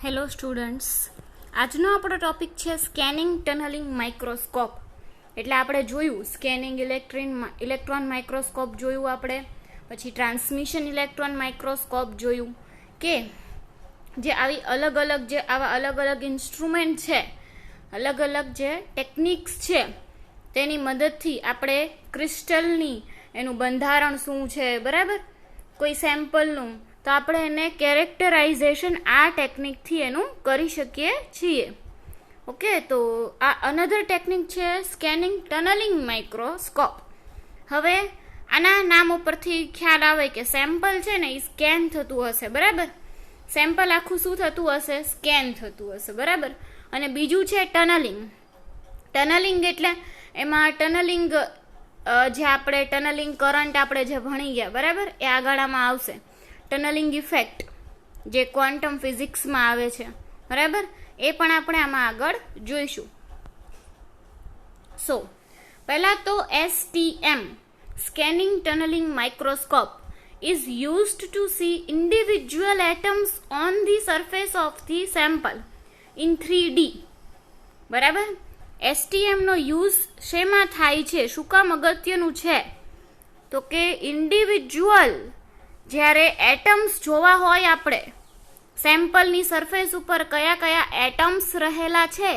Hello students, આજનો આપણો topic છે સ્કેનિંગ ટનલિંગ માઇક્રોસ્કોપ. એટલે આપણે જોયું સ્કેનિંગ ઇલેક્ટ્રોન માઇક્રોસ્કોપ જોયું આપણે, પછી ટ્રાન્સમિશન ઇલેક્ટ્રોન માઇક્રોસ્કોપ જોયું કે જે આવી આવા અલગ અલગ ઇન્સ્ટ્રુમેન્ટ છે, અલગ અલગ જે ટેકનિક્સ છે તેની મદદથી આપણે ક્રિસ્ટલની એનું બંધારણ શું છે, બરાબર, કોઈ સેમ્પલનું, તો આપણે એને કેરેક્ટરાઇઝેશન આ ટેકનિકથી એનું કરી શકીએ છીએ. ઓકે, તો આ અનધર ટેકનિક છે સ્કેનિંગ ટનલિંગ માઇક્રોસ્કોપ. હવે આના નામ ઉપરથી ખ્યાલ આવે કે સેમ્પલ છે ને એ સ્કેન થતું હશે, બરાબર. સેમ્પલ આખું શું થતું હશે? સ્કેન થતું હશે, બરાબર. અને બીજું છે ટનલિંગ. ટનલિંગ એટલે એમાં ટનલિંગ જે આપણે ટનલિંગ કરંટ આપણે જે ભણી ગયા, બરાબર, એ આગળમાં આવશે. ટનલિંગ ઇફેક્ટ જે ક્વોન્ટમ ફિઝિક્સમાં આવે છે, બરાબર, એ પણ આપણે આમાં આગળ જોઈશું. સો પહેલા તો STM scanning tunnelling microscope is used to see individual atoms on the surface of the sample in 3D. બરાબર, STM નો યુઝ શેમાં થાય છે, શું કામ અગત્યનું છે, તો કે ઇન્ડિવિજ્યુઅલ જ્યારે એટમ્સ જોવા હોય, આપણે સેમ્પલની સરફેસ ઉપર કયા કયા એટમ્સ રહેલા છે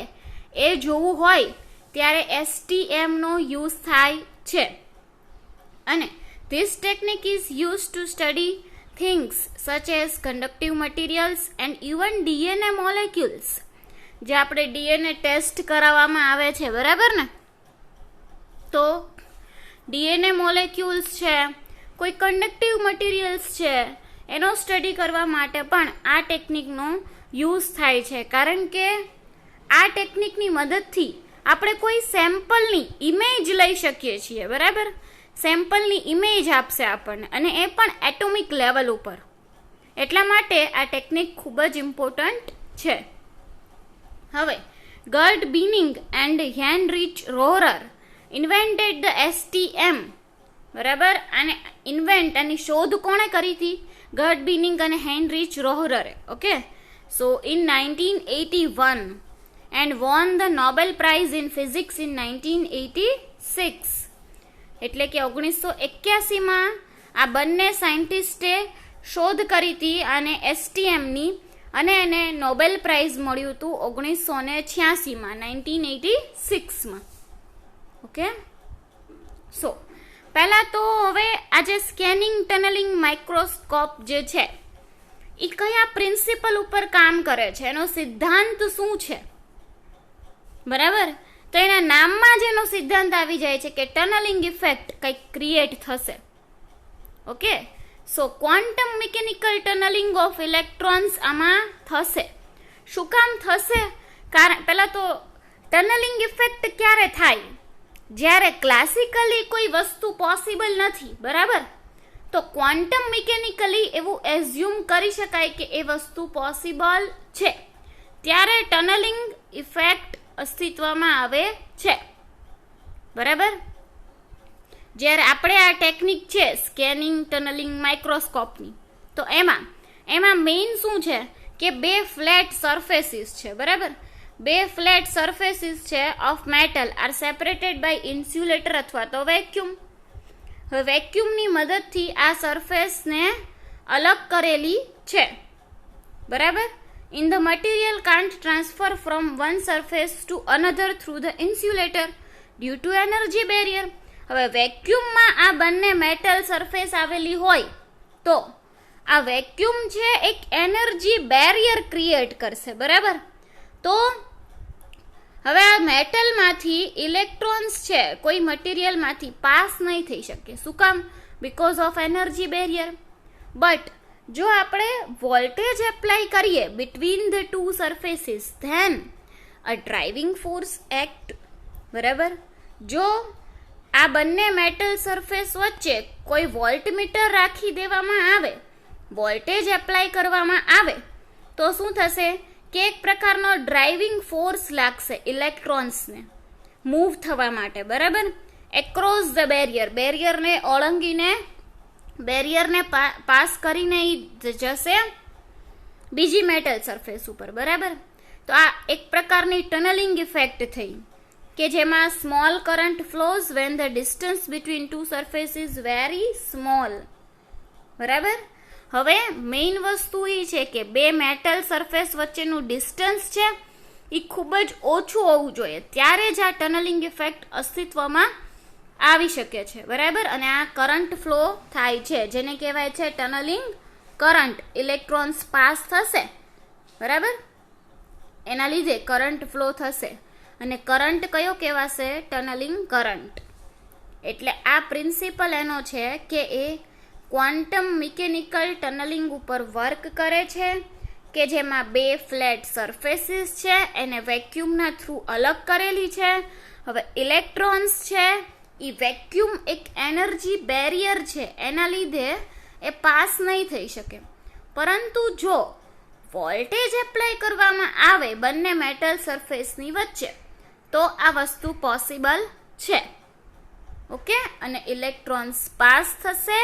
એ જોવું હોય ત્યારે STM નો યુઝ થાય છે. અને this technique is used to study things such as conductive materials and even DNA molecules. જે આપણે DNA ટેસ્ટ કરાવવામાં આવે છે, બરાબર ને, તો DNA મોલેક્યુલ્સ છે, કોઈ કન્ડક્ટિવ મટીરિયલ્સ છે, એનો સ્ટડી કરવા માટે પણ આ ટેકનિકનો યુઝ થાય છે. કારણ કે આ ટેકનિકની મદદથી આપણે કોઈ સેમ્પલની ઇમેજ લઈ શકીએ છીએ, બરાબર. સેમ્પલની ઇમેજ આપશે આપણને, અને એ પણ એટોમિક લેવલ ઉપર. એટલા માટે આ ટેકનિક ખૂબ જ ઇમ્પોર્ટન્ટ છે. હવે Gerd Binnig and Heinrich Rohrer invented the STM, બરાબર. અને ઇન્વેન્ટ આની શોધ કોણે કરી હતી? ગર્ટ બિનિંગ અને હેનરીચ રોહરરે. Okay, so in 1981 and won the Nobel prize in physics in 1986. એટલે કે 1981માં આ બંને સાયન્ટિસ્ટે શોધ કરી હતી અને STMની, અને એને નોબેલ પ્રાઇઝ મળ્યું હતું 1986માં, 1986માં. ઓકે, સો પહેલા તો હવે આ જે સ્કેનિંગ ટનલિંગ માઇક્રોસ્કોપ જે છે એ કયા પ્રિન્સિપલ ઉપર કામ કરે છે, એનો સિદ્ધાંત શું છે, બરાબર. તો એના નામમાં જ એનો સિદ્ધાંત આવી જાય છે કે ટનલિંગ ઇફેક્ટ કંઈક ક્રિએટ થશે. Okay, so quantum mechanical tunnelling of electrons આમાં થશે. શું કામ થશે? કારણ પહેલા તો ટનલિંગ ઇફેક્ટ ક્યારે થાય? જ્યારે ક્લાસિકલી કોઈ વસ્તુ પોસિબલ નથી, બરાબર, તો ક્વોન્ટમ મિકેનિકલી એવું એઝ્યુમ કરી શકાય કે એ વસ્તુ પોસિબલ છે, ત્યારે ટનલિંગ ઇફેક્ટ અસ્તિત્વમાં આવે છે, બરાબર. જ્યારે આપણે આ ટેકનિક છે સ્કેનિંગ ટનલિંગ માઇક્રોસ્કોપની, તો એમાં મેઇન શું છે કે બે ફ્લેટ સરફેસીસ છે, બરાબર. બે ફ્લેટ સરફેસીસ છે of metal are separated by insulator અથવા તો વેક્યુમ. હવે વેક્યુમની મદદથી આ સરફેસને અલગ કરેલી છે, બરાબર. In the material can't transfer from one surface to another through the insulator due to energy barrier. હવે વેક્યુમમાં આ બંને મેટલ સરફેસ આવેલી હોય તો આ વેક્યુમ છે એક એનર્જી બેરિયર ક્રિએટ કરશે, બરાબર. તો હવે આ મેટલમાંથી ઇલેક્ટ્રોન્સ છે કોઈ મટીરિયલમાંથી પાસ નહીં થઈ શકે. શું કામ? Because of energy barrier. But જો આપણે વોલ્ટેજ એપ્લાય કરીએ between the two surfaces, then a driving force act, બરાબર. જો આ બંને મેટલ સરફેસ વચ્ચે કોઈ વોલ્ટમીટર રાખી દેવામાં આવે, વોલ્ટેજ એપ્લાય કરવામાં આવે, તો શું થશે કે એક પ્રકારનો ડ્રાઇવિંગ ફોર્સ લાગશે ઇલેક્ટ્રોન્સને મૂવ થવા માટે, બરાબર, એક્રોસ ધ બેરિયરને ઓળંગીને બેરિયરને પાસ કરીને જશે, બીજી મેટલ સરફેસ ઉપર, બરાબર. તો આ એક પ્રકારની ટનલિંગ ઇફેક્ટ થઈ કે જેમાં small current flows when the distance between two surface is very small, બરાબર. હવે મેઇન વસ્તુ એ છે કે બે મેટલ સરફેસ વચ્ચેનું ડિસ્ટન્સ છે એ ખૂબ જ ઓછું હોવું જોઈએ, ત્યારે જ આ ટનલિંગ ઇફેક્ટ અસ્તિત્વમાં આવી શકે છે, બરાબર. અને આ કરંટ ફ્લો થાય છે જેને કહેવાય છે ટનલિંગ કરંટ. ઇલેક્ટ્રોન્સ પાસ થશે, બરાબર, એના લીધે કરંટ ફ્લો થશે અને કરંટ કયો કહેવાશે? Tunnelling current. એટલે આ પ્રિન્સિપલ એનો છે કે એ ક્વોન્ટમ મિકેનિકલ ટનલિંગ ઉપર વર્ક કરે છે કે જેમાં બે ફ્લેટ સરફેસીસ છે એને વેક્યુમના થ્રુ અલગ કરેલી છે. હવે ઇલેક્ટ્રોન્સ છે એ વેક્યુમ એક એનર્જી બેરિયર છે, એના લીધે એ પાસ નહીં થઈ શકે. પરંતુ જો વોલ્ટેજ એપ્લાય કરવામાં આવે બંને મેટલ સરફેસની વચ્ચે તો આ વસ્તુ પોસિબલ છે. ઓકે, અને ઇલેક્ટ્રોન્સ પાસ થશે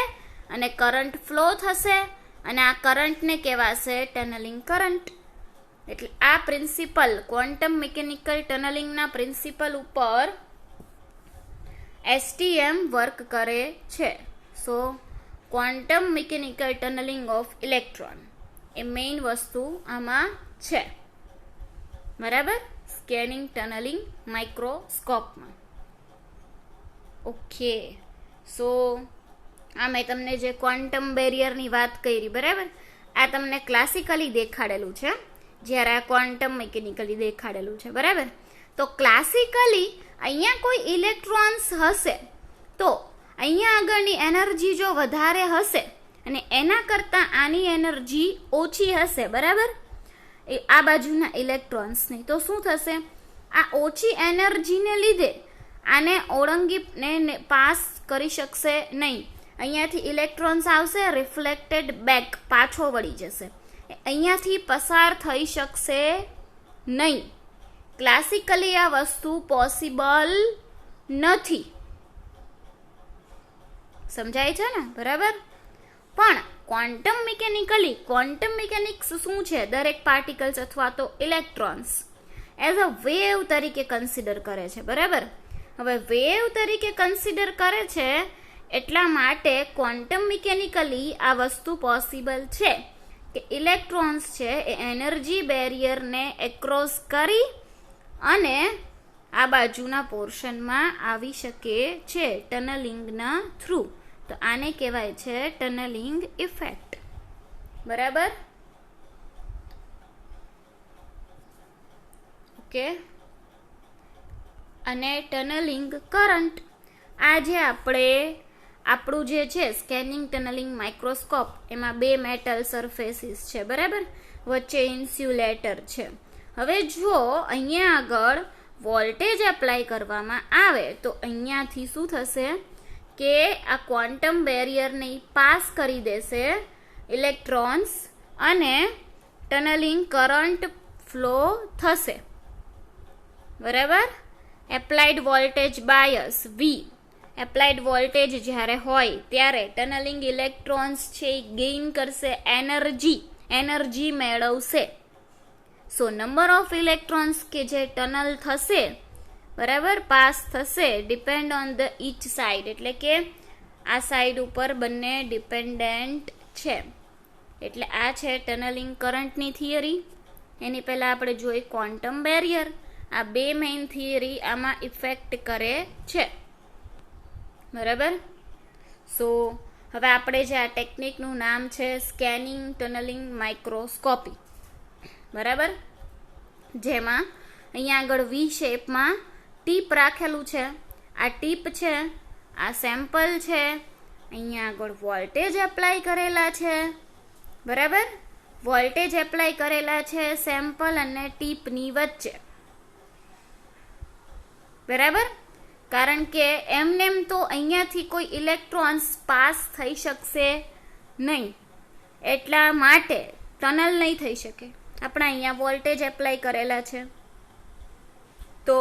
અને કરંટ ફ્લો થશે અને આ કરંટને કહેવાશે ટનલિંગ કરંટ. એટલે આ પ્રિન્સિપલ ક્વોન્ટમ મિકેનિકલ ટનલિંગના પ્રિન્સિપલ ઉપર STM વર્ક કરે છે. So quantum mechanical tunnelling of electron એ મેઇન વસ્તુ આમાં છે, બરાબર, સ્કેનિંગ ટનલિંગ માઇક્રોસ્કોપમાં. ઓકે, સો આ મેં તમને જે ક્વોન્ટમ બેરિયરની વાત કરી, બરાબર, આ તમને ક્લાસિકલી દેખાડેલું છે, જ્યારે આ ક્વોન્ટમ મિકેનિકલી દેખાડેલું છે, બરાબર. તો ક્લાસિકલી અહીંયા કોઈ ઇલેક્ટ્રોન્સ હશે તો અહીંયા આગળની એનર્જી જો વધારે હશે અને એના કરતાં આની એનર્જી ઓછી હશે, બરાબર, એ આ બાજુના ઇલેક્ટ્રોન્સની, તો શું થશે? આ ઓછી એનર્જીને લીધે આને ઓળંગી પાસ કરી શકશે નહીં. અહીંયાથી ઇલેક્ટ્રોન્સ આવશે, રિફ્લેક્ટેડ બેક, પાછો વળી જશે, અહીંયાથી પસાર થઈ શકશે નહીં. ક્લાસિકલી આ વસ્તુ પોસિબલ નથી. સમજાય છે ને, બરાબર. પણ ક્વોન્ટમ મિકેનિક્સ શું છે? દરેક પાર્ટિકલ્સ અથવા તો ઇલેક્ટ્રોન્સ એઝ અ વેવ તરીકે કન્સિડર કરે છે, બરાબર. હવે વેવ તરીકે કન્સિડર કરે છે એટલા માટે ક્વોન્ટમ મિકેનિકલી આ વસ્તુ પોસિબલ છે કે ઇલેક્ટ્રોન્સ છે એ એનર્જી બેરિયરને એક્રોસ કરી અને આ બાજુના પોર્શનમાં આવી શકે છે ટનલિંગના થ્રુ. તો આને કહેવાય છે ટનલિંગ ઇફેક્ટ, બરાબર. ઓકે, અને ટનલિંગ કરંટ, આ જે આપણું જે છે સ્કેનિંગ ટનલિંગ માઇક્રોસ્કોપ, એમાં બે મેટલ સરફેસીસ છે, બરાબર, વચ્ચે ઇન્સ્યુલેટર છે. હવે જો અહીંયા આગળ વોલ્ટેજ એપ્લાય કરવામાં આવે તો અહીંયાથી શું થશે કે આ ક્વોન્ટમ બેરિયરને પાસ કરી દેશે ઇલેક્ટ્રોન્સ અને ટનલિંગ કરંટ ફ્લો થશે, બરાબર. Applied voltage bias V, applied voltage જ્યારે હોય ત્યારે ટનલિંગ ઇલેક્ટ્રોન્સ છે એ ગેઇન કરશે એનર્જી મેળવશે. સો નંબર ઓફ ઇલેક્ટ્રોન્સ કે જે ટનલ થશે, બરાબર, પાસ થશે, depend on the each side, એટલે કે આ સાઇડ ઉપર બંને ડિપેન્ડન્ટ છે. એટલે આ છે ટનલિંગ કરંટની થિયરી. એની પહેલાં આપણે જોઈ ક્વોન્ટમ બેરિયર. આ બે મેઇન થિયરી આમાં ઇફેક્ટ કરે છે, બરાબર. સો હવે આપણે જે આ ટેકનિકનું નામ છે સ્કેનિંગ ટનલિંગ માઇક્રોસ્કોપી, બરાબર, જેમાં અહીંયા આગળ V શેપમાં ટીપ રાખેલું છે. આ ટીપ છે, આ સેમ્પલ છે, અહીંયા આગળ વોલ્ટેજ એપ્લાય કરેલા છે, બરાબર. વોલ્ટેજ એપ્લાય કરેલા છે સેમ્પલ અને ટીપની વચ્ચે, બરાબર. કારણ કે એમનેમ તો અહીંયાથી કોઈ ઇલેક્ટ્રોન્સ પાસ થઈ શકશે નહીં, એટલા માટે ટનલ નહીં થઈ શકે. આપણે અહીંયા વોલ્ટેજ એપ્લાય કરેલા છે તો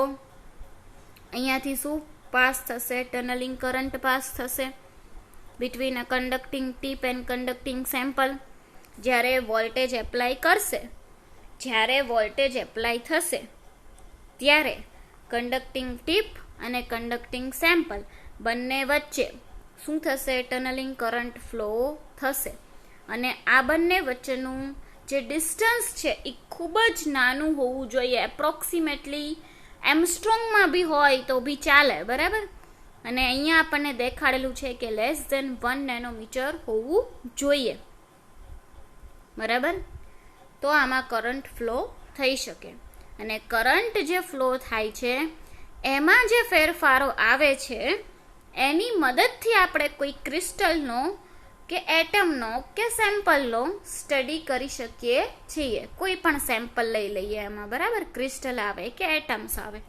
અહીંયાથી શું પાસ થશે? ટનલિંગ કરંટ પાસ થશે between a conducting tip and conducting sample. જ્યારે વોલ્ટેજ એપ્લાય થશે ત્યારે કન્ડક્ટિંગ ટીપ અને કન્ડક્ટિંગ સેમ્પલ બંને વચ્ચે શું થશે? ટનલિંગ કરંટ ફ્લો થશે. અને આ બંને વચ્ચેનું જે ડિસ્ટન્સ છે એ ખૂબ જ નાનું હોવું જોઈએ. એપ્રોક્સિમેટલી એમસ્ટ્રોંગમાં બી હોય તો બી ચાલે, બરાબર. અને અહીંયા આપણને દેખાડેલું છે કે લેસ ધેન 1 નેનોમીટર હોવું જોઈએ, બરાબર. તો આમાં કરંટ ફ્લો થઈ શકે. અને કરંટ જે ફ્લો થાય છે એમાં જે ફેરફારો આવે છે એની મદદથી આપણે કોઈ ક્રિસ્ટલનો કે એટમનો કે સેમ્પલનો સ્ટડી કરી શકીએ છીએ. કોઈ પણ સેમ્પલ લઈ લઈએ એમાં, બરાબર. ક્રિસ્ટલ આવે કે એટમ્સ આવે,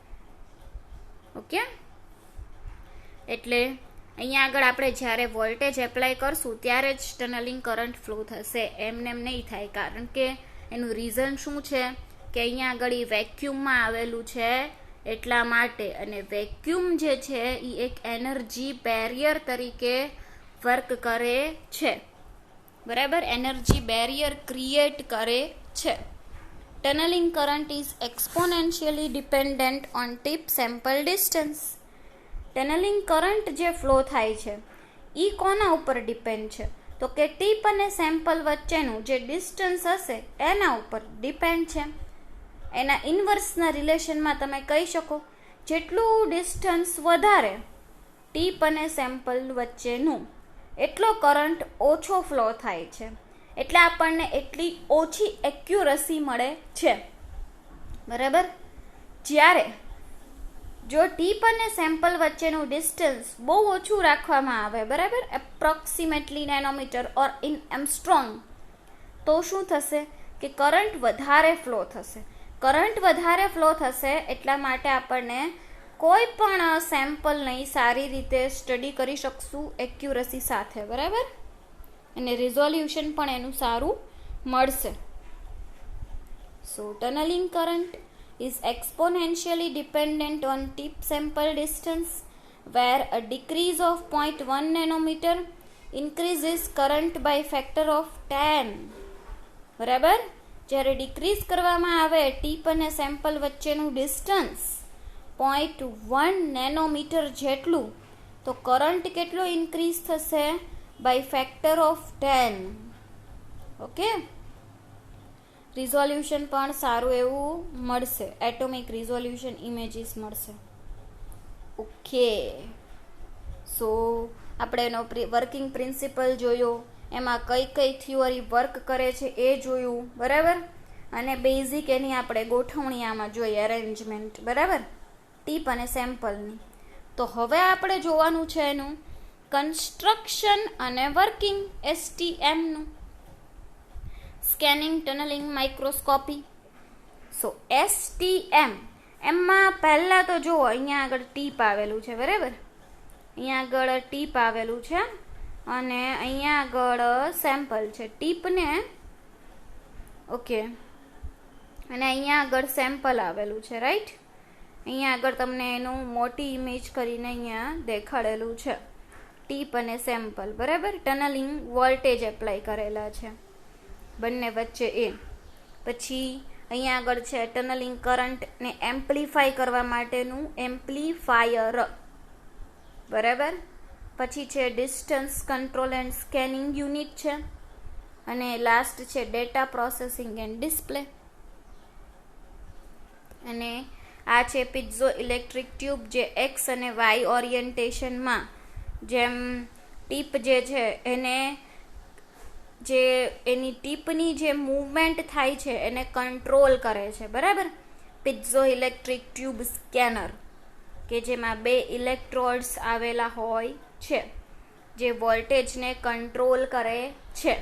ઓકે. એટલે અહીંયા આગળ આપણે જ્યારે વોલ્ટેજ એપ્લાય કરશું ત્યારે જ ટનલિંગ કરંટ ફ્લો થશે, એમને એમ નહીં થાય. કારણ કે એનું રીઝન શું છે કે અહીંયા આગળ એ વેક્યુમમાં આવેલું છે એટલા માટે. અને વેક્યુમ જે છે એ એક એનર્જી બેરિયર તરીકે વર્ક કરે છે, બરાબર. એનર્જી બેરિયર ક્રિએટ કરે છે. Tunnelling current is exponentially dependent on tip sample distance. Tunnelling current જે ફ્લો થાય છે એ કોના ઉપર ડિપેન્ડ છે? તો કે ટીપ અને સેમ્પલ વચ્ચેનું જે ડિસ્ટન્સ હશે એના ઉપર ડિપેન્ડ છે. એના ઇન્વર્સના રિલેશનમાં તમે કહી શકો જેટલું ડિસ્ટન્સ વધારે ટીપ અને સેમ્પલ વચ્ચેનું એટલો કરંટ ઓછો ફ્લો થાય છે, એટલે આપણને એટલી ઓછી એક્યુરસી મળે છે, બરાબર. જ્યારે જો ટીપ અને સેમ્પલ વચ્ચેનું ડિસ્ટન્સ બહુ ઓછું રાખવામાં આવે, બરાબર, એપ્રોક્સિમેટલી નેનોમીટર ઓર ઇન એમસ્ટ્રોંગ, તો શું થશે કે કરંટ વધારે ફ્લો થશે. કરંટ વધારે ફ્લો થશે એટલા માટે આપણને કોઈ પણ સેમ્પલની સારી રીતે સ્ટડી કરી શકશું એક્યુરસી સાથે, બરાબર. અને રિઝોલ્યુશન પણ એનું સારું મળશે. So tunnelling current is exponentially dependent on tip sample distance, where a decrease of 0.1 nanometer increases current by factor of 10. બરાબર. જ્યારે ડિક્રીઝ કરવામાં આવે ટીપ અને સેમ્પલ વચ્ચેનું ડિસ્ટન્સ 0.1 નેનોમીટર જેટલું, તો કરંટ કેટલો ઇન્ક્રીઝ થશે? By factor of 10. Okay. Resolution પણ સારું એવું મળશે, એટોમિક રિઝોલ્યુશન ઇમેજીસ મળશે. ઓકે. સો આપણે એનો વર્કિંગ પ્રિન્સિપલ જોયો, એમાં કઈ કઈ થિયોરી વર્ક કરે છે એ જોયું, બરાબર. અને બેઝિક એની આપણે ગોઠવણી આમાં જોઈએ, અરેન્જમેન્ટ, બરાબર, ટીપ અને સેમ્પલની. તો હવે આપણે જોવાનું છે એનું કન્સ્ટ્રક્શન અને વર્કિંગ, STMનું, સ્કેનિંગ ટનલિંગ માઇક્રોસ્કોપી. સો STM એમાં પહેલાં તો જુઓ, અહીંયા આગળ ટીપ આવેલું છે, બરાબર. અહીંયા આગળ ટીપ આવેલું છે અને અહીંયા આગળ સેમ્પલ છે. ટીપને ઓકે, અને અહીંયા આગળ સેમ્પલ આવેલું છે, રાઈટ. અહીંયા આગળ તમને એનું મોટી ઇમેજ કરીને અહીંયા દેખાડેલું છે, ટીપ અને સેમ્પલ, બરાબર. ટનલિંગ વોલ્ટેજ એપ્લાય કરેલા છે બંને વચ્ચે એ. પછી અહીંયા આગળ છે ટનલિંગ કરંટને એમ્પ્લીફાય કરવા માટેનું એમ્પ્લીફાયર, બરાબર. પછી છે distance control and scanning unit છે. અને લાસ્ટ છે ડેટા પ્રોસેસિંગ એન્ડ ડિસ્પ્લે. અને આ છે પિઝો ઇલેક્ટ્રિક ટ્યુબ, જે એક્સ અને વાય ઓરિએન્ટેશનમાં, જેમ ટીપ જે છે એને જે એની ટીપની જે મૂવમેન્ટ થાય છે એને કંટ્રોલ કરે છે, બરાબર. પિઝો ઇલેક્ટ્રિક ટ્યુબ સ્કેનર, કે જેમાં 2 ઇલેક્ટ્રોડ્સ આવેલા હોય છે જે વોલ્ટેજને કંટ્રોલ કરે છે.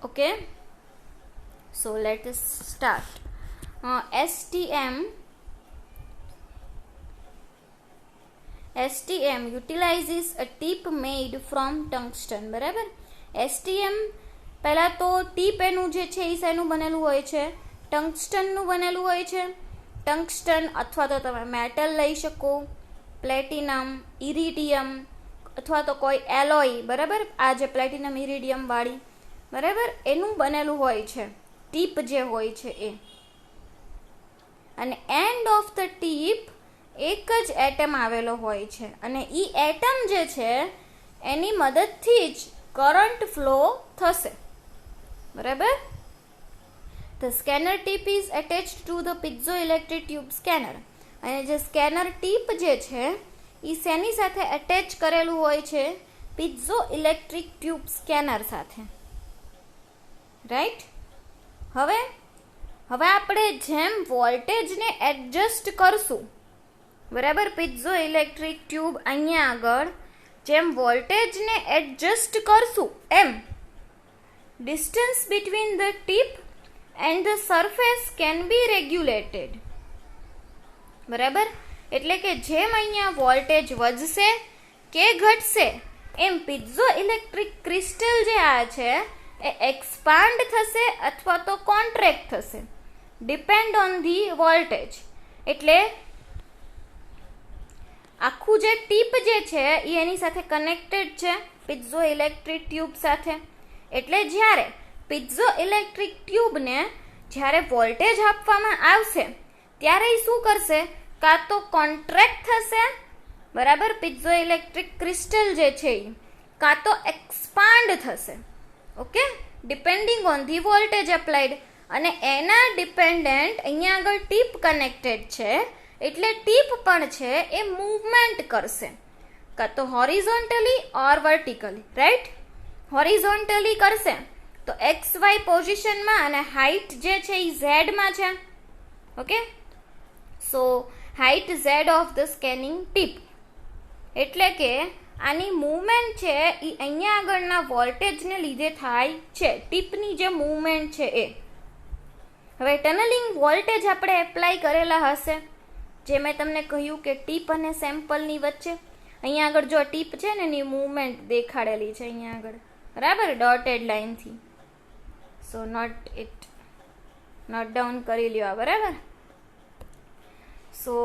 Okay. So let us start. STM utilizes a tip made from tungsten, બરાબર. STM પહેલા તો ટીપ એનું જે છે એ શેનું બનેલું હોય છે? ટંગસ્ટનનું બનેલું હોય છે. ટંગસ્ટન અથવા તો તમે મેટલ લઈ શકો, પ્લેટિનમ, ઇરિડિયમ, અથવા તો કોઈ એલોય, બરાબર, આ જે પ્લેટિનમ ઇરિડિયમ વાળી, બરાબર, એનું બનેલું હોય છે ટીપ જે હોય છે એ. અને એન્ડ ઓફ ધ ટીપ એક જ એટમ આવેલો હોય છે અને એ એટમ જે છે એની મદદથી જ કરંટ ફ્લો થશે, બરાબર. The scanner tip is attached to the piezoelectric tube scanner. અને જે સ્કેનર ટીપ જે છે એ શેની સાથે અટેચ કરેલું હોય છે? piezoelectric ટ્યુબ સ્કેનર સાથે, રાઈટ. હવે આપણે જેમ વોલ્ટેજને એડજસ્ટ કરશું, બરાબર, piezoelectric ટ્યુબ અહીંયા આગળ જેમ વોલ્ટેજને એડજસ્ટ કરશું એમ distance between the tip and the surface can be regulated, બરાબર. એટલે કે જેમ અહીંયા વોલ્ટેજ વધશે કે ઘટશે એમ piezoelectric ક્રિસ્ટલ જે આ છે એ એક્સપાન્ડ થશે અથવા તો કોન્ટ્રેક્ટ થશે, ડિપેન્ડ ઓન ધી વોલ્ટેજ. એટલે આખું જે ટીપ જે છે એ એની સાથે કનેક્ટેડ છે piezoelectric ટ્યુબ સાથે. એટલે જ્યારે piezoelectric ટ્યુબને જ્યારે વોલ્ટેજ આપવામાં આવશે ત્યારે એ શું કરશે? કાં તો કોન્ટ્રેક્ટ થશે, બરાબર, piezoelectric ક્રિસ્ટલ જે છે એ, કાં તો એક્સપાન્ડ થશે, okay, depending on the voltage applied. અને એના ડિપેન્ડન્ટ અહીંયા આગળ ટીપ કનેક્ટેડ છે એટલે ટીપ પણ છે એ મૂવમેન્ટ કરશે, કાં તો હોરિઝોન્ટલી ઓર વર્ટિકલી, રાઈટ. હોરિઝોન્ટલી કરશે તો XY પોઝિશનમાં અને હાઇટ જે છે એ ઝેડમાં છે, okay. So height Z of the scanning tip. એટલે કે આની મૂવમેન્ટ છે એ અહીંયા આગળના વોલ્ટેજને લીધે થાય છે, ટીપની જે મૂવમેન્ટ છે એ. હવે ટનલિંગ વોલ્ટેજ આપણે એપ્લાય કરેલા હશે, જે મેં તમને કહ્યું કે ટીપ અને સેમ્પલની વચ્ચે અહીંયા આગળ જો ટીપ છે ને એની મૂવમેન્ટ દેખાડેલી છે અહીંયા આગળ, બરાબર, ડોટેડ લાઇનથી. સો નોટ ડાઉન કરી લ્યો, બરાબર. સો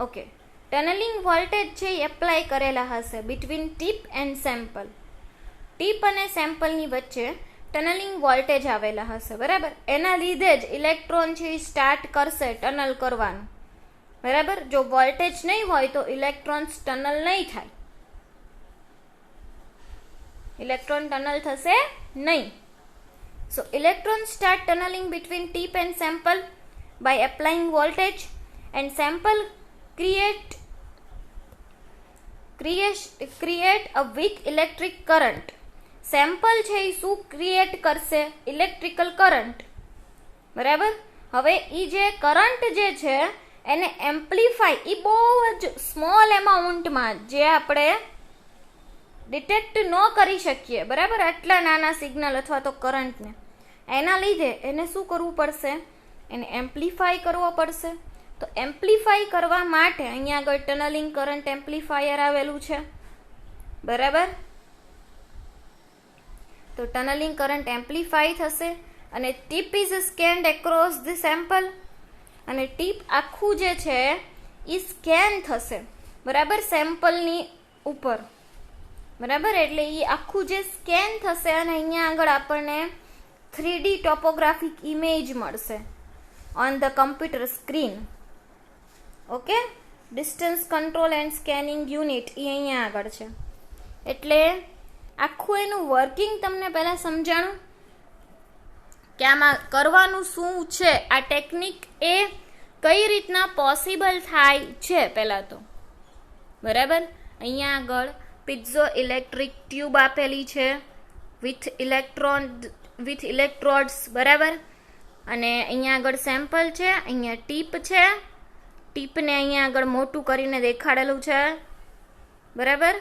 ઓકે, ટનલિંગ વોલ્ટેજ છે એ એપ્લાય કરેલા હશે between tip and sample. Tip અને સેમ્પલની વચ્ચે ટનલિંગ વોલ્ટેજ આવેલા હશે, બરાબર. એના લીધે જ ઇલેક્ટ્રોન છે એ સ્ટાર્ટ કરશે ટનલ કરવાનું, બરાબર. જો વોલ્ટેજ નહીં હોય તો ઇલેક્ટ્રોન્સ ટનલ નહીં થાય, ઇલેક્ટ્રોન ટનલ થશે નહીં. So electron start tunneling between tip and sample by applying voltage and sample create a weak electric current. Sample છે એ શું ક્રિએટ કરશે? ઇલેક્ટ્રિકલ કરંટ, બરાબર. હવે એ જે કરંટ જે છે એને એમ્પ્લીફાય, એ બહુ જ સ્મોલ એમાઉન્ટમાં જે આપણે ડિટેક્ટ ન કરી શકીએ, બરાબર, આટલા નાના સિગ્નલ અથવા તો કરંટને, એના લીધે એને શું કરવું પડશે? એને એમ્પ્લીફાય કરવો પડશે. તો એમ્પ્લીફાય કરવા માટે અહીંયા આગળ ટનલિંગ કરંટ એમ્પ્લીફાયર આવેલું છે, બરાબર. તો ટનલિંગ કરંટ એમ્પ્લીફાય થશે અને tip is scanned across the sample. અને ટીપ આખું જે છે એ સ્કેન થશે, બરાબર, સેમ્પલની ઉપર, બરાબર. એટલે એ આખું જે સ્કેન થશે અને અહીંયા આગળ આપણને 3D ટોપોગ્રાફિક ઇમેજ મળશે on the computer screen, okay. Distance control and scanning unit એ અહીંયા આગળ છે. એટલે આખું એનું વર્કિંગ તમને પહેલાં સમજાણું કે આમાં કરવાનું શું છે, આ ટેકનિક એ કઈ રીતના પોસિબલ થાય છે પહેલાં તો, બરાબર. અહીંયા આગળ piezoelectric ટ્યુબ આપેલી છે વિથ ઇલેક્ટ્રોડ્સ, બરાબર. અને અહીંયા આગળ સેમ્પલ છે, અહીંયા ટીપ છે, ટીપને અહીંયા આગળ મોટું કરીને દેખાડેલું છે, બરાબર.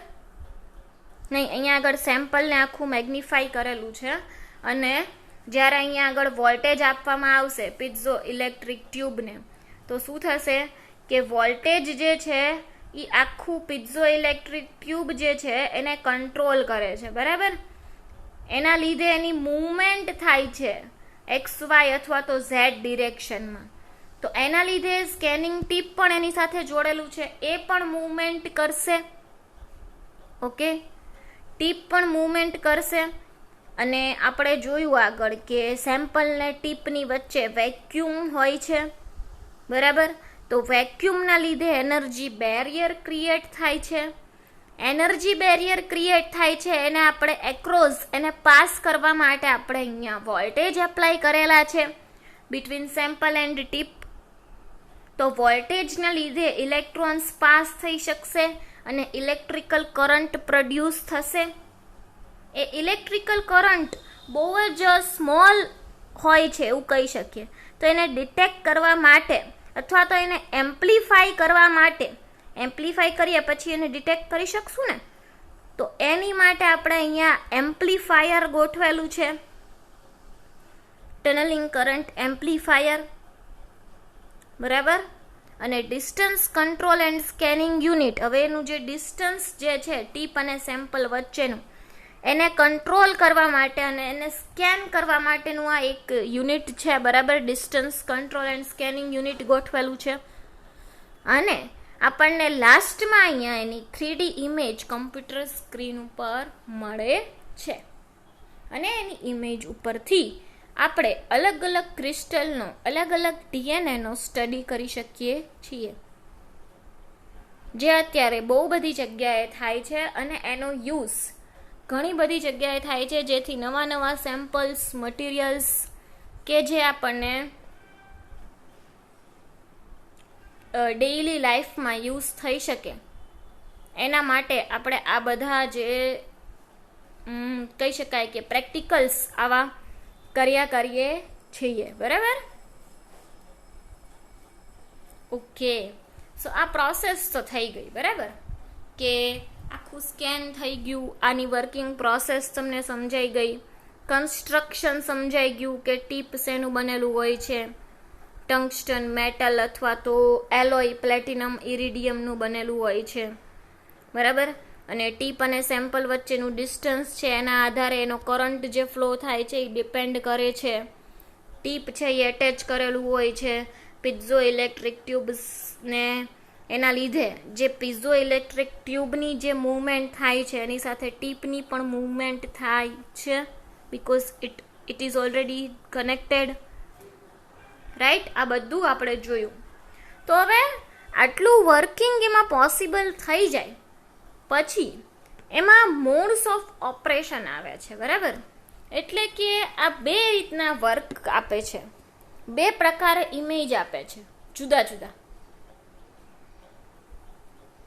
નહીં, અહીંયા આગળ સેમ્પલને આખું મેગ્નિફાઈ કરેલું છે. અને જ્યારે અહીંયા આગળ વોલ્ટેજ આપવામાં આવશે piezoelectric ટ્યુબને તો શું થશે કે વોલ્ટેજ જે છે એ આખું piezoelectric ટ્યુબ જે છે એને કંટ્રોલ કરે છે, બરાબર. એના લીધે એની મૂવમેન્ટ થાય છે XY અથવા તો Z ડિરેક્શનમાં. તો એના લીધે સ્કેનિંગ ટીપ પણ એની સાથે જોડેલું છે, એ પણ મૂવમેન્ટ કરશે, ઓકે, ટીપ પણ મૂવમેન્ટ કરશે. અને આપણે જોયું આગળ કે સેમ્પલને ટીપની વચ્ચે વેક્યુમ હોય છે, બરાબર. તો વેક્યુમના લીધે એનર્જી બેરિયર ક્રિએટ થાય છે. એનર્જી બેરિયર ક્રિએટ થાય છે એને આપણે એક્રોસ એને પાસ કરવા માટે આપણે અહીંયા વોલ્ટેજ એપ્લાય કરેલા છે બિટવીન સેમ્પલ એન્ડ ટીપ. તો વોલ્ટેજના લીધે ઇલેક્ટ્રોન્સ પાસ થઈ શકશે અને ઇલેક્ટ્રિકલ કરંટ પ્રોડ્યુસ થશે. એ ઇલેક્ટ્રિકલ કરંટ બહુ જ સ્મોલ હોય છે એવું કહી શકીએ. તો એને ડિટેક્ટ કરવા માટે અથવા તો એને એમ્પ્લિફાય કરવા માટે, એમ્પ્લિફાય કરીએ પછી એને ડિટેક્ટ કરી શકશું ને, તો એની માટે આપણે અહીંયા એમ્પ્લિફાયર ગોઠવેલું છે, ટનલિંગ કરંટ એમ્પ્લિફાયર, બરાબર. અને distance control and scanning unit, હવે એનું જે ડિસ્ટન્સ જે છે ટીપ અને સેમ્પલ વચ્ચેનું, એને કંટ્રોલ કરવા માટે અને એને સ્કેન કરવા માટેનું આ એક યુનિટ છે, બરાબર. Distance control and scanning unit ગોઠવેલું છે. અને આપણને લાસ્ટમાં અહીંયા એની 3D ઇમેજ કમ્પ્યુટર સ્ક્રીન ઉપર મળે છે. અને એની ઇમેજ ઉપરથી આપણે અલગ અલગ ક્રિસ્ટલનો, અલગ અલગ ડીએનએનો સ્ટડી કરી શકીએ છીએ, જે અત્યારે બહુ બધી જગ્યાએ થાય છે. અને એનો યુઝ ઘણી બધી જગ્યાએ થાય છે, જેથી નવા નવા સેમ્પલ્સ, મટીરિયલ્સ કે જે આપણને ડેઇલી લાઈફમાં યુઝ થઈ શકે એના માટે આપણે આ બધા જે કહી શકાય કે પ્રેક્ટિકલ્સ આવા કર્યા કરીએ છીએ, બરાબર. ઓકે, સો આ પ્રોસેસ તો થઈ ગઈ, બરાબર, કે આખું સ્કેન થઈ ગયું, આની વર્કિંગ પ્રોસેસ તમને સમજાઈ ગઈ, કન્સ્ટ્રક્શન સમજાઈ ગયું કે ટીપ શેનું બનેલું હોય છે, ટંગસ્ટન, મેટલ અથવા તો એલોય, પ્લેટિનમ, ઇરિડિયમનું બનેલું હોય છે, બરાબર. અને ટીપ અને સેમ્પલ વચ્ચેનું ડિસ્ટન્સ છે એના આધારે એનો કરંટ જે ફ્લો થાય છે એ ડિપેન્ડ કરે છે. ટીપ છે એ એટેચ કરેલું હોય છે પિઝો ઇલેક્ટ્રિક ટ્યુબ્સને, એના લીધે જે પિઝો ઇલેક્ટ્રિક ટ્યુબની જે મૂવમેન્ટ થાય છે એની સાથે ટીપની પણ મૂવમેન્ટ થાય છે, because it is already connected, right. આ બધું આપણે જોયું. તો હવે આટલું વર્કિંગ એમાં પોસિબલ થઈ જાય પછી એમાં મોડ્સ ઓફ ઓપરેશન આવે છે, બરાબર. એટલે કે આ બે રીતના વર્ક આપે છે, બે પ્રકારે ઇમેજ આપે છે, જુદા જુદા,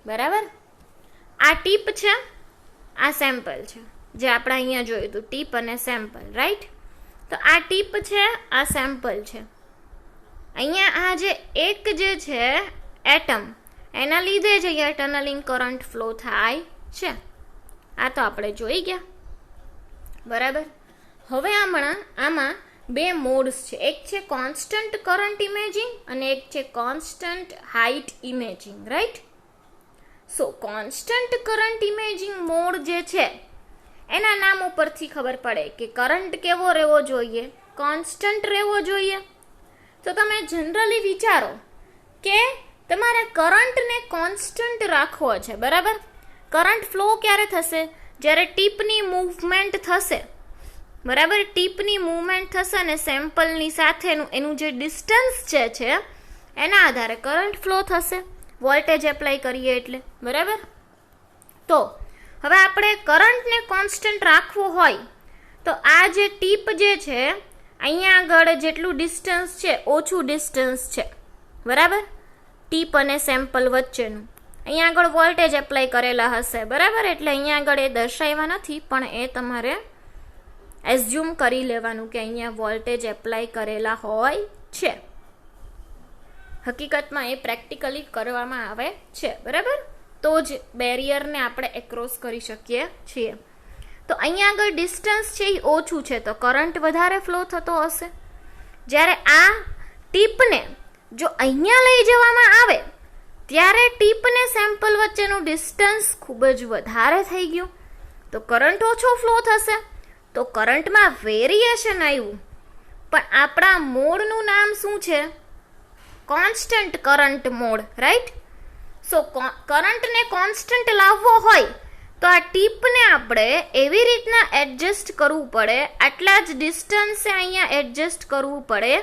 બરાબર. આ ટીપ છે, આ સેમ્પલ છે, જે આપણે અહીંયા જોયું હતું, ટીપ અને સેમ્પલ, રાઈટ. તો આ ટીપ છે, આ સેમ્પલ છે. અહીંયા આ જે એક જે છે એટમ, એના લીધે જ અહીંયા ટનલિંગ કરંટ ફ્લો થાય છે. આ તો આપણે જોઈ ગયા, બરાબર. હવે આમાં બે મોડ્સ છે, એક છે કોન્સ્ટન્ટ કરંટ ઇમેજિંગ અને એક છે કોન્સ્ટન્ટ હાઇટ ઇમેજિંગ, રાઈટ. સો કોન્સ્ટન્ટ કરંટ ઇમેજિંગ મોડ જે છે એના નામ ઉપરથી ખબર પડે કે કરંટ કેવો રહેવો જોઈએ, કોન્સ્ટન્ટ રહેવો જોઈએ. તો તમે જનરલી વિચારો કે તમારે કરંટને કોન્સ્ટન્ટ રાખવો છે, બરાબર. કરંટ ફ્લો ક્યારે થશે? જ્યારે ટીપની મૂવમેન્ટ થશે, બરાબર. ટીપની મૂવમેન્ટ થશે અને સેમ્પલની સાથેનું એનું જે ડિસ્ટન્સ છે એના આધારે કરંટ ફ્લો થશે, વોલ્ટેજ એપ્લાય કરીએ એટલે, બરાબર. તો હવે આપણે કરંટને કોન્સ્ટન્ટ રાખવો હોય તો આ જે ટીપ જે છે અહીંયા આગળ જેટલું ડિસ્ટન્સ છે ઓછું ડિસ્ટન્સ છે, બરાબર, ટીપ અને સેમ્પલ વચ્ચેનું. અહીંયા આગળ વોલ્ટેજ એપ્લાય કરેલા હશે, બરાબર. એટલે અહીંયા આગળ એ દર્શાવ્યા નથી, પણ એ તમારે એઝ્યુમ કરી લેવાનું કે અહીંયા વોલ્ટેજ એપ્લાય કરેલા હોય છે. હકીકતમાં એ પ્રેક્ટિકલી કરવામાં આવે છે, બરાબર. તો જ બેરિયરને આપણે એક્રોસ કરી શકીએ છીએ. તો અહીંયા આગળ ડિસ્ટન્સ છે એ ઓછું છે તો કરંટ વધારે ફ્લો થતો હશે. જ્યારે આ ટીપને જો અહીંયા લઈ જવામાં આવે ત્યારે ટીપ ને સેમ્પલ વચ્ચેનું ડિસ્ટન્સ ખૂબ જ વધારે થઈ ગયું તો કરંટ ઓછો ફ્લો થશે. તો કરંટમાં વેરિએશન આવ્યું, પણ આપણા મોડનું નામ શું છે? Constant current mode, right. So કરંટને કોન્સ્ટન્ટ લાવવો હોય તો આ ટીપને આપણે એવી રીતના એડજસ્ટ કરવું પડે, આટલા જ ડિસ્ટન્સે અહીંયા એડજસ્ટ કરવું પડે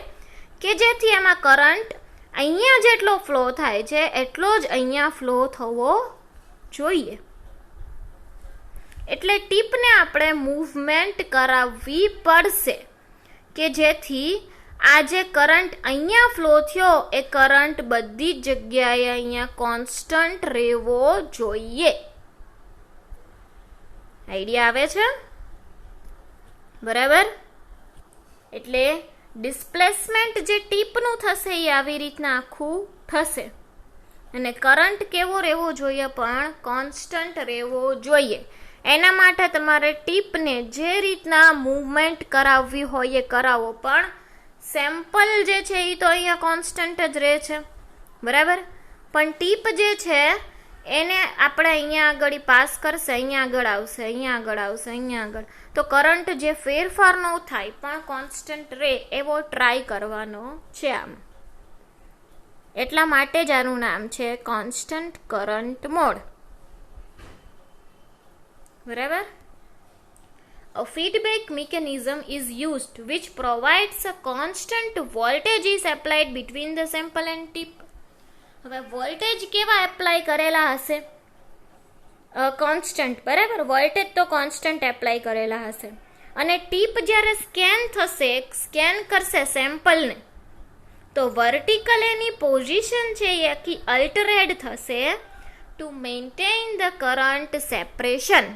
કે જેથી એમાં કરંટ અહીંયા જેટલો ફ્લો થાય છે એટલો જ અહીંયા ફ્લો થવો જોઈએ. એટલે ટીપને આપણે મૂવમેન્ટ કરાવવી પડશે કે જેથી આ જે કરંટ અહીંયા ફ્લો થયો એ કરંટ બધી જ જગ્યાએ અહીંયા કોન્સ્ટન્ટ રહેવો જોઈએ. આઈડિયા આવે છે? બરાબર. એટલે ડિસ્પ્લેસમેન્ટ જે ટીપનું થશે એ આવી રીતના આખું થશે અને કરંટ કેવો રહેવો જોઈએ? પણ કોન્સ્ટન્ટ રહેવો જોઈએ. એના માટે તમારે ટીપને જે રીતના મૂવમેન્ટ કરાવવી હોય એ કરાવો, પણ સેમ્પલ જે છે એ તો અહીંયા કોન્સ્ટન્ટ જ રહે છે. બરાબર. પણ ટીપ જે છે એને આપણે અહીંયા આગળ પાસ કરશે, અહીંયા આગળ આવશે, અહીંયા આગળ આવશે, અહીંયા આગળ, તો કરંટ જે ફેરફાર ન થાય પણ કોન્સ્ટન્ટ રહે એવો ટ્રાય કરવાનો છે આમ. એટલા માટે જ આનું નામ છે કોન્સ્ટન્ટ કરંટ મોડ. બરાબર. A feedback mechanism is used which provides a constant voltage is applied between the sample and tip. હવે વોલ્ટેજ કેવા એપ્લાય કરેલા હશે? કોન્સ્ટન્ટ. બરાબર. વોલ્ટેજ તો કોન્સ્ટન્ટ એપ્લાય કરેલા હશે અને ટીપ જ્યારે સ્કેન થશે, સ્કેન કરશે સેમ્પલને, તો વર્ટિકલ એની પોઝિશન છે એ આખી અલ્ટરેડ થશે to maintain the current separation.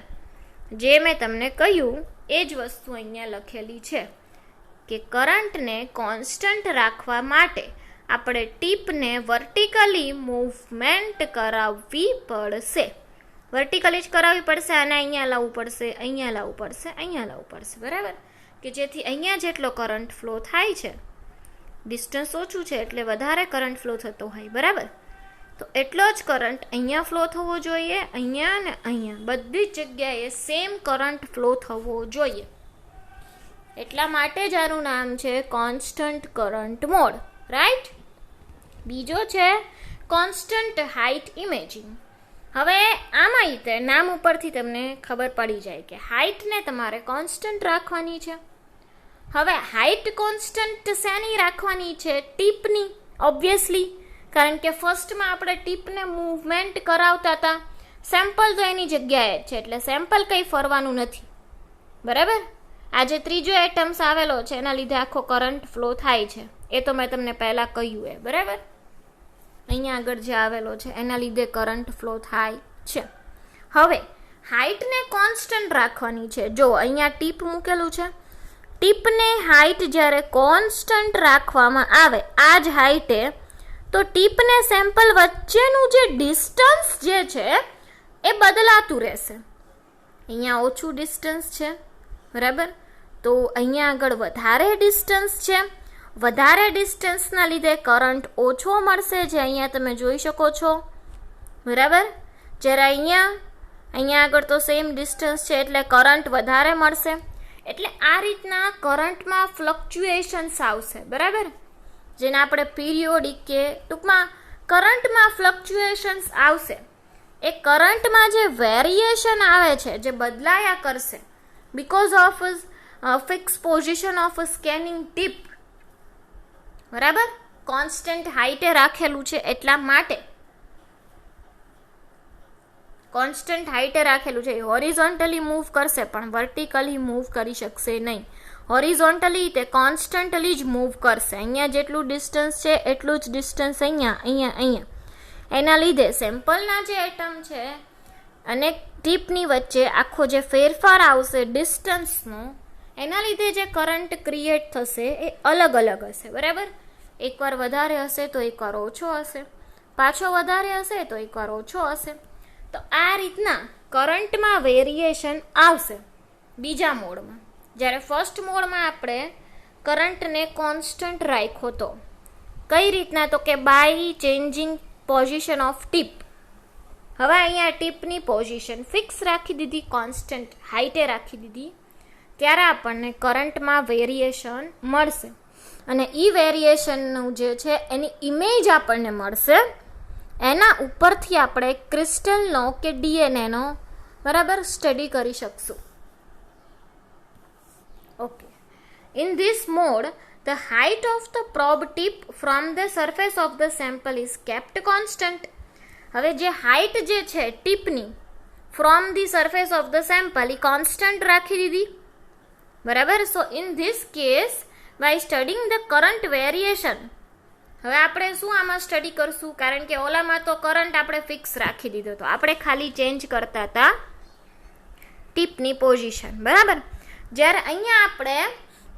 જે મેં તમને કહ્યું એ જ વસ્તુ અહીંયા લખેલી છે કે કરંટને કોન્સ્ટન્ટ રાખવા માટે આપણે ટીપને વર્ટિકલી મૂવમેન્ટ કરાવવી પડશે. વર્ટિકલી જ કરાવવી પડશે અને અહીંયા લાવવું પડશે, અહીંયા લાવવું પડશે, અહીંયા લાવવું પડશે. બરાબર. કે જેથી અહીંયા જેટલો કરંટ ફ્લો થાય છે, ડિસ્ટન્સ ઓછું છે એટલે વધારે કરંટ ફ્લો થતો હોય. બરાબર. તો એટલો જ કરંટ અહીંયા ફ્લો થવો જોઈએ, અહીંયા અને અહીંયા બધી જ જગ્યાએ સેમ કરંટ ફ્લો થવો જોઈએ. એટલા માટે જ આનું નામ છે કોન્સ્ટન્ટ કરંટ મોડ. રાઈટ. બીજો છે કોન્સ્ટન્ટ હાઇટ ઇમેજિંગ. હવે આમાં રીતે નામ ઉપરથી તમને ખબર પડી જાય કે હાઇટને તમારે કોન્સ્ટન્ટ રાખવાની છે. હવે હાઇટ કોન્સ્ટન્ટ શેની રાખવાની છે? ટીપની. ઓબ્વિયસલી, કારણ કે ફર્સ્ટમાં આપણે ટીપને મૂવમેન્ટ કરાવતા હતા, સેમ્પલ તો એની જગ્યાએ જ છે એટલે સેમ્પલ કંઈ ફરવાનું નથી. બરાબર. આ જે ત્રીજો એટમ્સ આવેલો છે એના લીધે આખો કરંટ ફ્લો થાય છે, એ તો મેં તમને પહેલાં કહ્યું એ. બરાબર. અહીંયા આગળ જે આવેલો છે એના લીધે કરંટ ફ્લો થાય છે. હવે હાઇટને કોન્સ્ટન્ટ રાખવાની છે. જો અહીંયા ટીપ મૂકેલું છે, ટીપને હાઇટ જ્યારે કોન્સ્ટન્ટ રાખવામાં આવે આ જ હાઇટે, તો ટીપને સેમ્પલ વચ્ચેનું જે ડિસ્ટન્સ જે છે એ બદલાતું રહેશે. અહીંયા ઓછું ડિસ્ટન્સ છે. બરાબર. તો અહીંયા આગળ વધારે ડિસ્ટન્સ છે. વધારે ડિસ્ટન્સના લીધે કરંટ ઓછો મળશે, જે અહીંયા તમે જોઈ શકો છો. બરાબર. જ્યારે અહીંયા આગળ તો સેમ ડિસ્ટન્સ છે એટલે કરંટ વધારે મળશે. એટલે આ રીતના કરંટમાં ફ્લક્ચ્યુએશન્સ આવશે. બરાબર. જેને આપણે પિરિયોડિક કે ટૂંકમાં કરંટમાં ફ્લક્ચ્યુએશન્સ આવશે. એ કરંટમાં જે વેરિએશન આવે છે, જે બદલાયા કરશે because of fix position of scanning tip. બરાબર. કોન્સ્ટન્ટ હાઇટે રાખેલું છે એટલા માટે કોન્સ્ટન્ટ હાઇટે રાખેલું છે. હોરિઝોન્ટલી મૂવ કરશે પણ વર્ટિકલી મૂવ કરી શકશે નહીં. હોરિઝોન્ટલી તે કોન્સ્ટન્ટલી જ મૂવ કરશે. અહીંયા જેટલું ડિસ્ટન્સ છે એટલું જ ડિસ્ટન્સ અહીંયા. એના લીધે સેમ્પલના જે એટમ છે અને ટીપની વચ્ચે આખો જે ફેરફાર આવશે ડિસ્ટન્સનો, એના લીધે જે કરંટ ક્રિએટ થશે એ અલગ અલગ હશે. બરાબર. એકવાર વધારે હશે તો એકવાર ઓછો હશે, પાછો વધારે હશે તો એકવાર ઓછો હશે. તો આ રીતના કરંટમાં વેરિએશન આવશે બીજા મોડમાં. જ્યારે ફર્સ્ટ મોડમાં આપણે કરંટને કોન્સ્ટન્ટ રાખ્યો તો કઈ રીતના? તો કે by changing position of tip. હવે અહીંયા ટીપની પોઝિશન ફિક્સ રાખી દીધી, કોન્સ્ટન્ટ હાઇટે રાખી દીધી, ત્યારે આપણને કરંટમાં વેરિએશન મળશે. અને એ વેરિએશનનું જે છે એની ઇમેજ આપણને મળશે. એના ઉપરથી આપણે ક્રિસ્ટલનો કે ડીએનએનો બરાબર, સ્ટડી કરી શકશું. Okay, in this mode the height of the probe tip from the surface of the sample is kept constant. હવે જે હાઈટ જે છે ટીપની from the surface of the sample એ કોન્સ્ટન્ટ રાખી દીધી, બરાબર. So in this case by studying the current variation, હવે આપણે શું આમાં સ્ટડી કરશું, કારણ કે ઓલામાં તો કરંટ આપણે ફિક્સ રાખી દીધો હતો, આપણે ખાલી ચેન્જ કરતા હતા ટીપની પોઝિશન, બરાબર. જ્યારે અહીંયા આપણે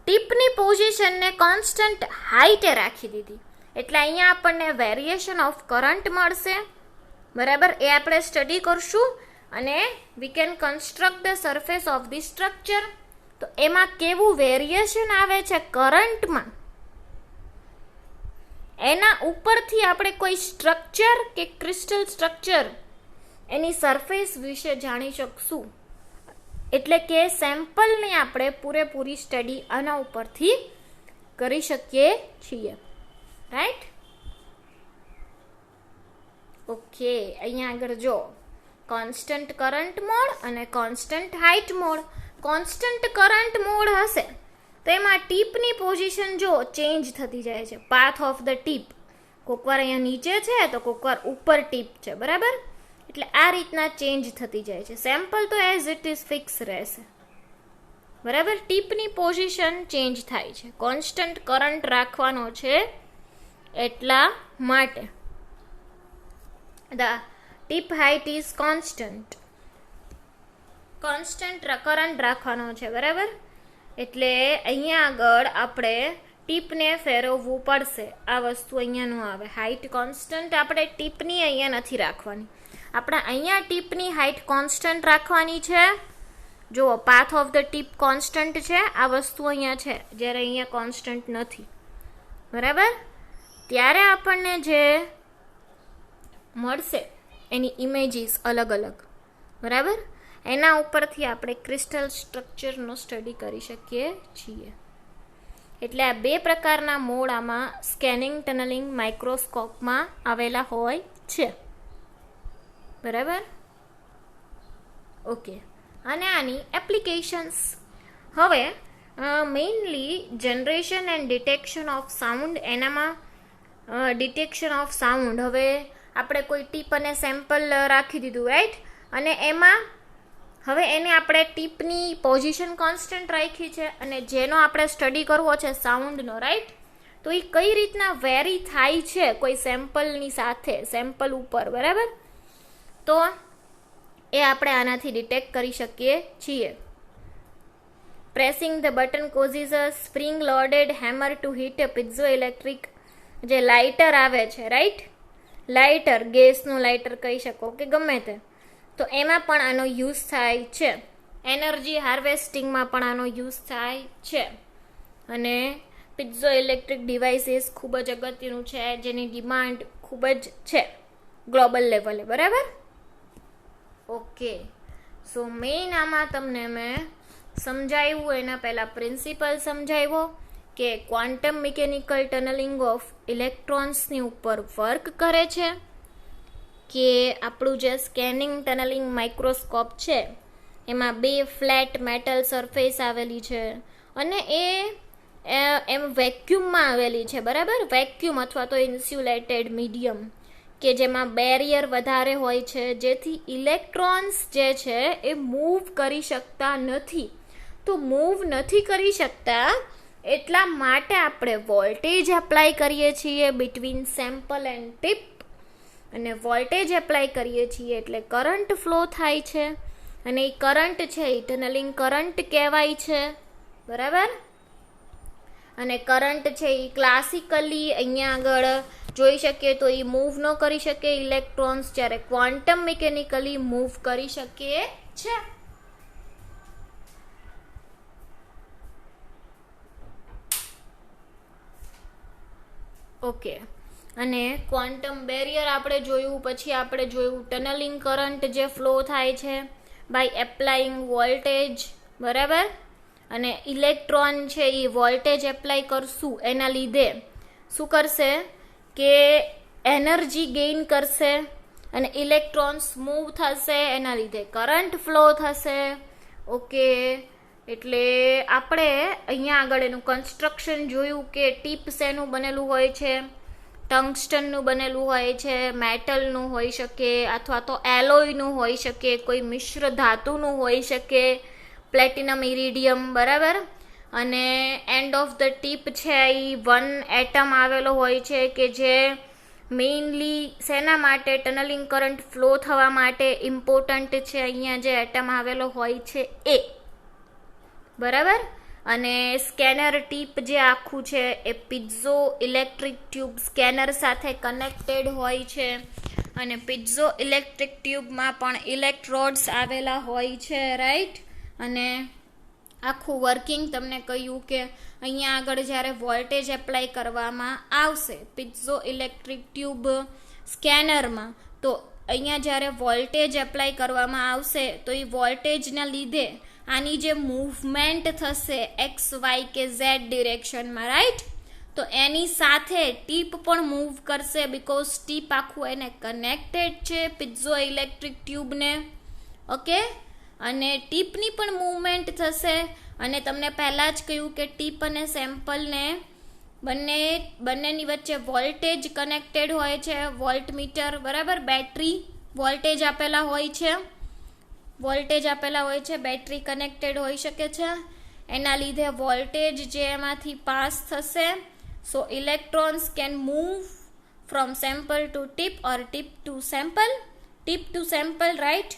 ટીપની પોઝિશનને કોન્સ્ટન્ટ હાઈટે રાખી દીધી, એટલે અહીંયા આપણને વેરિએશન ઓફ કરંટ મળશે, બરાબર. એ આપણે સ્ટડી કરશું અને we can construct the surface of the structure. તો એમાં કેવું વેરિએશન આવે છે કરંટમાં, એના ઉપરથી આપણે કોઈ સ્ટ્રક્ચર કે ક્રિસ્ટલ સ્ટ્રક્ચર એની સરફેસ વિશે જાણી શકશું. એટલે કે સેમ્પલની આપણે પૂરેપૂરી સ્ટડી આના ઉપરથી કરી શકીએ છીએ, રાઈટ. ઓકે, અહીંયા આગળ જો કોન્સ્ટન્ટ કરંટ મોડ અને constant height mode. Constant current mode હશે તો એમાં ટીપની પોઝિશન જો ચેન્જ થતી જાય છે, પાથ ઓફ ધ ટીપ, કોકવાર અહીંયા નીચે છે તો કોકવાર ઉપર ટીપ છે, બરાબર. એટલે આ રીતના ચેન્જ થતી જાય છે. સેમ્પલ તો એઝ ઇટ ઇઝ ફિક્સ રહેશે, બરાબર. ટીપની પોઝિશન ચેન્જ થાય છે, કોન્સ્ટન્ટ કરંટ રાખવાનો છે એટલા માટે. The tip height is constant, constant current રાખવાનો છે, બરાબર. એટલે અહીંયા આગળ આપણે ટીપને ફેરવવું પડશે, આ વસ્તુ અહીંયા ન આવે. હાઇટ કોન્સ્ટન્ટ આપણે ટીપની અહીંયા નથી રાખવાની, આપણે અહીંયા ટીપની હાઇટ કોન્સ્ટન્ટ રાખવાની છે. જુઓ, path of the tip constant છે, આ વસ્તુ અહીંયા છે, જ્યારે અહીંયા કોન્સ્ટન્ટ નથી, બરાબર. ત્યારે આપણને જે મળશે એની ઇમેજીસ અલગ અલગ, બરાબર. એના ઉપરથી આપણે ક્રિસ્ટલ સ્ટ્રક્ચરનો સ્ટડી કરી શકીએ છીએ. એટલે આ બે પ્રકારના મોડ આમાં સ્કેનિંગ ટનલિંગ માઇક્રોસ્કોપમાં આવેલા હોય છે, બરાબર. ઓકે, અને આની એપ્લિકેશન્સ. હવે mainly generation and detection of sound, એનામાં ડિટેક્શન ઓફ સાઉન્ડ. હવે આપણે કોઈ ટીપ અને સેમ્પલ રાખી દીધું, રાઈટ, અને એમાં હવે એને આપણે ટીપની પોઝિશન કોન્સ્ટન્ટ રાખી છે અને જેનો આપણે સ્ટડી કરવો છે સાઉન્ડનો, રાઈટ. તો એ કઈ રીતના વેરી થાય છે કોઈ સેમ્પલની સાથે, સેમ્પલ ઉપર, બરાબર. તો એ આપણે આનાથી ડિટેક્ટ કરી શકીએ છીએ. Pressing the button causes a spring loaded hammer to hit a piezoelectric, જે લાઇટર આવે છે, રાઈટ, લાઇટર, ગેસનું લાઇટર કહી શકો કે ગમે તે, તો એમાં પણ આનો યુઝ થાય છે. એનર્જી હાર્વેસ્ટિંગમાં પણ આનો યુઝ થાય છે. અને પિઝો ઇલેક્ટ્રિક ડિવાઇસીસ ખૂબ જ અગત્યનું છે, જેની ડિમાન્ડ ખૂબ જ છે ગ્લોબલ લેવલે, બરાબર. ઓકે, સો મેઇન આમાં તમને મેં સમજાવ્યું, એના પહેલાં પ્રિન્સિપલ સમજાવ્યો કે ક્વોન્ટમ મિકેનિકલ ટનલિંગ ઓફ ઇલેક્ટ્રોન્સની ઉપર વર્ક કરે છે, કે આપણું જે સ્કેનિંગ ટનલિંગ માઇક્રોસ્કોપ છે એમાં બે ફ્લેટ મેટલ સરફેસ આવેલી છે અને એમ વેક્યુમમાં આવેલી છે, બરાબર. વેક્યુમ અથવા તો ઇન્સ્યુલેટેડ મીડિયમ, કે જેમાં બેરિયર વધારે હોય છે, જેથી ઇલેક્ટ્રોન્સ જે છે એ મૂવ કરી શકતા નથી. તો મૂવ નથી કરી શકતા એટલા માટે આપણે વોલ્ટેજ એપ્લાય કરીએ છીએ બિટવીન સેમ્પલ એન્ડ ટીપ, અને વોલ્ટેજ એપ્લાય કરીએ છીએ એટલે કરંટ ફ્લો થાય છે, અને એ કરંટ છે એ ટનલિંગ કરંટ કહેવાય છે, બરાબર. અને કરંટ છે એ ક્લાસિકલી અહીંયા આગળ જોઈ શકીએ તો એ મૂવ ન કરી શકે ઇલેક્ટ્રોન્સ, જ્યારે ક્વોન્ટમ મિકેનિકલી મૂવ કરી શકે છે. ઓકે, અને ક્વોન્ટમ બેરિયર આપણે જોયું, પછી આપણે જોયું ટનલિંગ કરંટ જે ફ્લો થાય છે બાય એપ્લાઇંગ વોલ્ટેજ, બરાબર. અને ઇલેક્ટ્રોન છે એ વોલ્ટેજ એપ્લાય કરશું એના લીધે શું કરશે કે એનર્જી ગેઇન કરશે, અને ઇલેક્ટ્રોન્સ મૂવ થશે, એના લીધે કરંટ ફ્લો થશે. ઓકે, એટલે આપણે અહીંયા આગળ એનું કન્સ્ટ્રક્શન જોયું કે ટીપ શેનું બનેલું હોય છે, ટંગસ્ટનનું બનેલું હોય છે, મેટલનું હોઈ શકે, અથવા તો એલોયનું હોઈ શકે, કોઈ મિશ્ર ધાતુનું હોઈ શકે, પ્લેટિનમ ઇરિડિયમ, બરાબર. અને એન્ડ ઓફ ધ ટીપ છે એ 1 એટમ આવેલો હોય છે કે જે મેઇનલી શેના માટે, ટનલિંગ કરંટ ફ્લો થવા માટે ઇમ્પોર્ટન્ટ છે. અહીંયા જે એટમ આવેલો હોય છે એ, બરાબર. અને સ્કેનર ટીપ જે આખું છે એ પિઝો ઇલેક્ટ્રિક ટ્યુબ સ્કેનર સાથે કનેક્ટેડ હોય છે. અને પિઝો ઇલેક્ટ્રિક ટ્યુબમાં પણ ઇલેક્ટ્રોડ્સ આવેલા હોય છે, રાઈટ. અને આખું વર્કિંગ તમને કહ્યું કે અહીંયા આગળ જ્યારે વોલ્ટેજ એપ્લાય કરવામાં આવશે પિઝો ઇલેક્ટ્રિક ટ્યુબ સ્કેનરમાં, તો અહીંયા જ્યારે વોલ્ટેજ એપ્લાય કરવામાં આવશે તો એ વોલ્ટેજના લીધે આની જે મૂવમેન્ટ થશે એક્સ, વાય કે ઝેડ ડિરેક્શનમાં, રાઈટ. તો એની સાથે ટીપ પણ મૂવ કરશે, બીકોઝ ટીપ આખું એને કનેક્ટેડ છે પિઝો ઇલેક્ટ્રિક ટ્યુબને. ઓકે, અને ટીપની પણ મૂવમેન્ટ થશે. અને તમને પહેલાં જ કહ્યું કે ટીપ અને સેમ્પલને બંનેની વચ્ચે વોલ્ટેજ કનેક્ટેડ હોય છે, વોલ્ટમીટર, બરાબર. બેટરી વોલ્ટેજ આપેલા હોય છે, બેટરી કનેક્ટેડ હોઈ શકે છે. એના લીધે વોલ્ટેજ જે એમાંથી પાસ થશે, so electrons can move from sample to tip or tip to sample, right.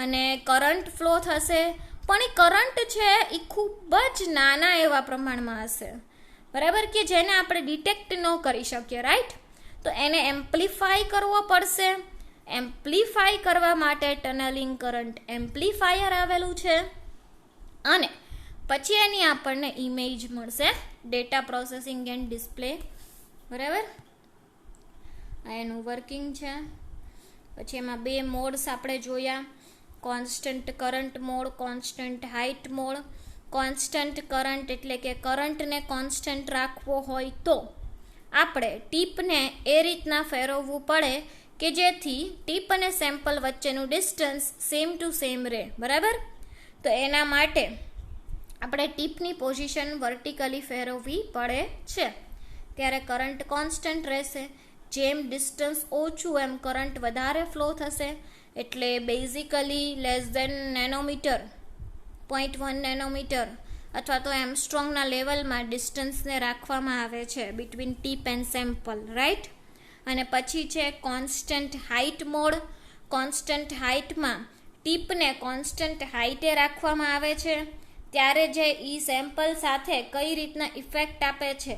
અને કરંટ ફ્લો થશે, પણ એ કરંટ છે એ ખૂબ જ નાના એવા પ્રમાણમાં હશે, બરાબર, કે જેને આપણે ડિટેક્ટ ન કરી શકીએ, રાઈટ. તો એને એમ્પ્લિફાય કરવો પડશે. એમ્પ્લિફાય કરવા માટે ટનલિંગ કરંટ એમ્પ્લિફાયર આવેલું છે. અને પછી એની આપણને ઇમેજ મળશે, ડેટા પ્રોસેસિંગ એન્ડ ડિસ્પ્લે, બરાબર. આ એનું વર્કિંગ છે. પછી એમાં 2 મોડ્સ આપણે જોયા, constant current mode, constant height mode. Constant current એટલે કે કરંટને કોન્સ્ટન્ટ રાખવો હોય તો આપણે ટીપને એ રીતના ફેરવવું પડે કે જેથી ટીપ અને સેમ્પલ વચ્ચેનું ડિસ્ટન્સ સેમ ટુ સેમ રહે, બરાબર. તો એના માટે આપણે ટીપની પોઝિશન વર્ટિકલી ફેરવવી પડે છે, ત્યારે કરંટ કોન્સ્ટન્ટ રહેશે. જેમ ડિસ્ટન્સ ઓછું એમ કરંટ વધારે ફ્લો થશે. એટલે basically less than nanometer, 0.1 nanometer અથવા તો એમસ્ટ્રોંગના લેવલમાં ડિસ્ટન્સને રાખવામાં આવે છે between tip and sample, right. અને પછી છે કોન્સ્ટન્ટ હાઇટ મોડ. કોન્સ્ટન્ટ હાઇટમાં ટીપને કોન્સ્ટન્ટ હાઇટે રાખવામાં આવે છે, ત્યારે જે સેમ્પલ સાથે કઈ રીતના ઇફેક્ટ આપે છે,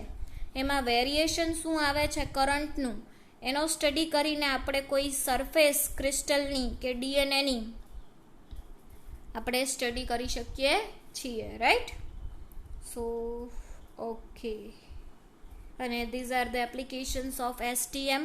એમાં વેરિએશન શું આવે છે કરંટનું, એનો સ્ટડી કરીને આપણે કોઈ સરફેસ ક્રિસ્ટલની કે ડીએનએની આપણે સ્ટડી કરી શકીએ છીએ, રાઈટ. સો ઓકે, અને these are the applications of STM.